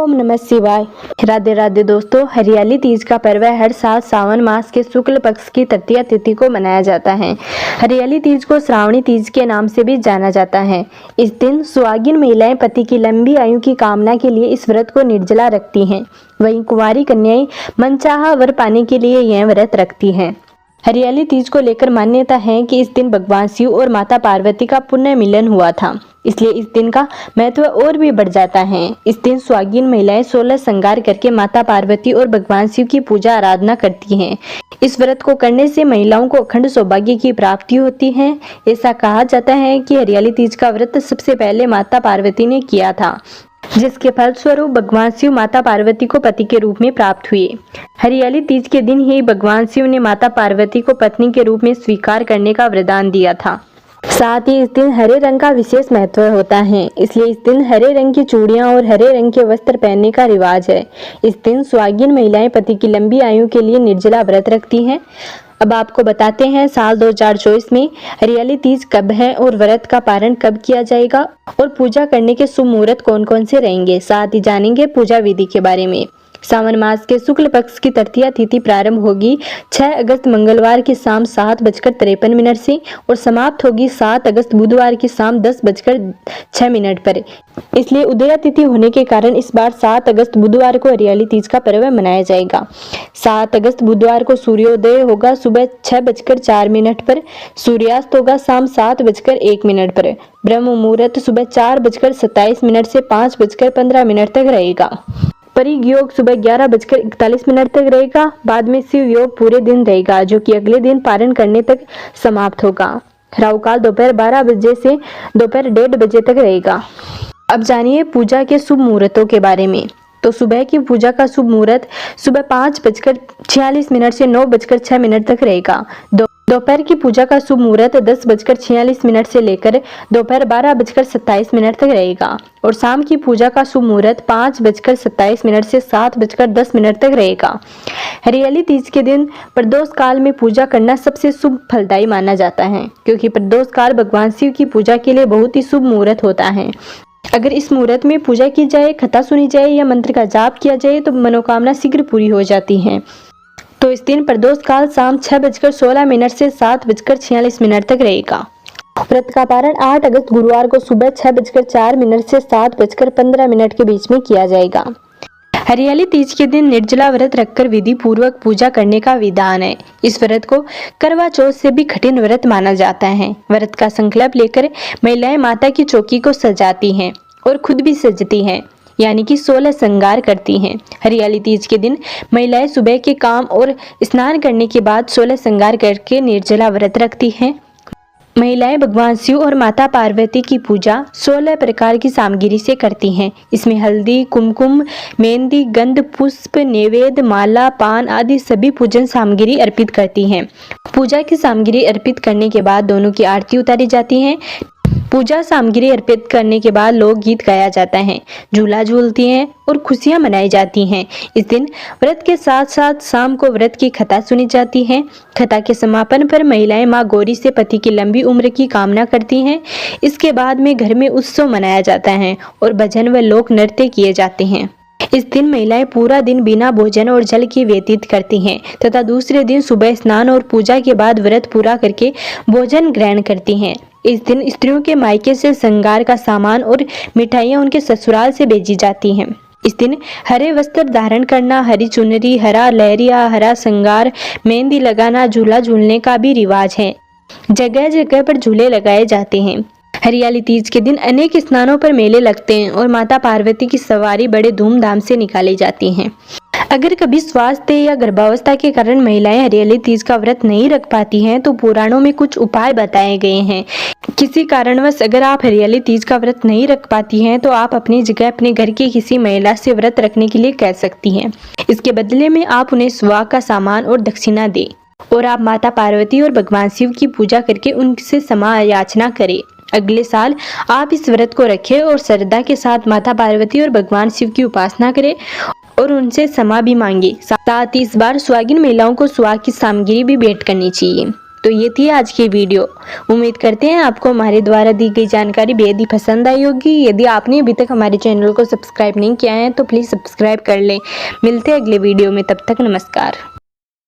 ओम नमः शिवाय। राधे राधे दोस्तों, हरियाली तीज का पर्व हर साल सावन मास के शुक्ल पक्ष की तृतीया तिथि को मनाया जाता है। हरियाली तीज को श्रावणी तीज के नाम से भी जाना जाता है। इस दिन सुहागिन महिलाएं पति की लंबी आयु की कामना के लिए इस व्रत को निर्जला रखती हैं। वहीं कुंवारी कन्याएं मनचाहा वर पाने के लिए यह व्रत रखती हैं। हरियाली तीज को लेकर मान्यता है कि इस दिन भगवान शिव और माता पार्वती का पुण्य मिलन हुआ था, इसलिए इस दिन का महत्व और भी बढ़ जाता है। इस दिन सुहागिन महिलाएं 16 श्रृंगार करके माता पार्वती और भगवान शिव की पूजा आराधना करती हैं। इस व्रत को करने से महिलाओं को अखंड सौभाग्य की प्राप्ति होती है। ऐसा कहा जाता है कि हरियाली तीज का व्रत सबसे पहले माता पार्वती ने किया था, जिसके फलस्वरूप भगवान शिव माता पार्वती को पति के रूप में प्राप्त हुए। हरियाली तीज के दिन ही भगवान शिव ने माता पार्वती को पत्नी के रूप में स्वीकार करने का वरदान दिया था। साथ ही इस दिन हरे रंग का विशेष महत्व होता है, इसलिए इस दिन हरे रंग की चूड़ियां और हरे रंग के वस्त्र पहनने का रिवाज है। इस दिन सुहागिन महिलाएं पति की लंबी आयु के लिए निर्जला व्रत रखती हैं। अब आपको बताते हैं साल 2024 में हरियाली तीज कब है और व्रत का पारण कब किया जाएगा और पूजा करने के शुभ मुहूर्त कौन कौन से रहेंगे। साथ ही जानेंगे पूजा विधि के बारे में। सावन मास के शुक्ल पक्ष की तृतीया तिथि प्रारंभ होगी 6 अगस्त मंगलवार की शाम 7:53 से और समाप्त होगी 7 अगस्त बुधवार की शाम 10:06 पर। इसलिए उदया तिथि होने के कारण इस बार 7 अगस्त बुधवार को हरियाली तीज का पर्व मनाया जाएगा। 7 अगस्त बुधवार को सूर्योदय होगा सुबह 6:04 पर, सूर्यास्त होगा शाम 7:01 पर। ब्रह्म मुहूर्त सुबह 4:27 से 5:15 तक रहेगा। परिग योग सुबह 11:41 तक रहेगा। बाद में शिव योग पूरे दिन रहेगा, जो कि अगले दिन पारण करने तक समाप्त होगा। राहु काल दोपहर 12 बजे से दोपहर 1:30 बजे तक रहेगा। अब जानिए पूजा के शुभ मुहूर्तों के बारे में। तो सुबह की पूजा का शुभ मुहूर्त सुबह 5:46 से 9:06 तक रहेगा। दोपहर की पूजा का शुभ मुहूर्त 10:46 से लेकर दोपहर 12:27 तक रहेगा और शाम की पूजा का शुभ मुहूर्त 5:27 से 7:10 तक रहेगा। हरियाली तीज के दिन प्रदोष काल में पूजा करना सबसे शुभ फलदायी माना जाता है, क्योंकि प्रदोष काल भगवान शिव की पूजा के लिए बहुत ही शुभ मुहूर्त होता है। अगर इस मुहूर्त में पूजा की जाए, कथा सुनी जाए या मंत्र का जाप किया जाए तो मनोकामना शीघ्र पूरी हो जाती है। तो इस दिन प्रदोष काल शाम 6:16 से 7:46 तक रहेगा। व्रत का पारण 8 अगस्त गुरुवार को सुबह 6:04 से 7:15 के बीच में किया जाएगा। हरियाली तीज के दिन निर्जला व्रत रखकर विधि पूर्वक पूजा करने का विधान है। इस व्रत को करवा चौथ से भी कठिन व्रत माना जाता है। व्रत का संकल्प लेकर महिलाएं माता की चौकी को सजाती हैं और खुद भी सजती हैं, यानी कि 16 श्रृंगार करती हैं। हरियाली तीज के दिन महिलाएं सुबह के काम और स्नान करने के बाद 16 श्रृंगार करके निर्जला व्रत रखती हैं। महिलाएं भगवान शिव और माता पार्वती की पूजा 16 प्रकार की सामग्री से करती हैं। इसमें हल्दी, कुमकुम, मेहंदी, गंध, पुष्प, नैवेद्य, माला, पान आदि सभी पूजन सामग्री अर्पित करती हैं। पूजा की सामग्री अर्पित करने के बाद दोनों की आरती उतारी जाती है। पूजा सामग्री अर्पित करने के बाद लोक गीत गाया जाता है, झूला झूलती हैं और खुशियां मनाई जाती हैं। इस दिन व्रत के साथ साथ शाम को व्रत की कथा सुनी जाती है। कथा के समापन पर महिलाएं मां गौरी से पति की लंबी उम्र की कामना करती हैं। इसके बाद में घर में उत्सव मनाया जाता है और भजन व लोक नृत्य किए जाते हैं। इस दिन महिलाएं पूरा दिन बिना भोजन और जल के व्यतीत करती हैं तथा दूसरे दिन सुबह स्नान और पूजा के बाद व्रत पूरा करके भोजन ग्रहण करती हैं। इस दिन स्त्रियों के मायके से श्रृंगार का सामान और मिठाइयां उनके ससुराल से भेजी जाती हैं। इस दिन हरे वस्त्र धारण करना, हरी चुनरी, हरा लहरिया, हरा श्रृंगार, मेहंदी लगाना, झूला झूलने का भी रिवाज है। जगह जगह पर झूले लगाए जाते हैं। हरियाली तीज के दिन अनेक स्थानों पर मेले लगते हैं और माता पार्वती की सवारी बड़े धूमधाम से निकाली जाती हैं। अगर कभी स्वास्थ्य या गर्भावस्था के कारण महिलाएं हरियाली तीज का व्रत नहीं रख पाती हैं तो पुराणों में कुछ उपाय बताए गए हैं। किसी कारणवश अगर आप हरियाली तीज का व्रत नहीं रख पाती हैं तो आप अपनी जगह अपने घर की किसी महिला से व्रत रखने के लिए कह सकती हैं। इसके बदले में आप उन्हें सुहाग का सामान और दक्षिणा दें और आप माता पार्वती और भगवान शिव की पूजा करके उनसे क्षमा याचना करें। अगले साल आप इस व्रत को रखें और श्रद्धा के साथ माता पार्वती और भगवान शिव की उपासना करें और उनसे क्षमा भी मांगे। साथ ही इस बार सुहागिन महिलाओं को सुहाग की सामग्री भी भेंट करनी चाहिए। तो ये थी आज की वीडियो। उम्मीद करते हैं आपको हमारे द्वारा दी गई जानकारी बेहद ही पसंद आई होगी। यदि आपने अभी तक हमारे चैनल को सब्सक्राइब नहीं किया है तो प्लीज़ सब्सक्राइब कर लें। मिलते हैं अगले वीडियो में, तब तक नमस्कार।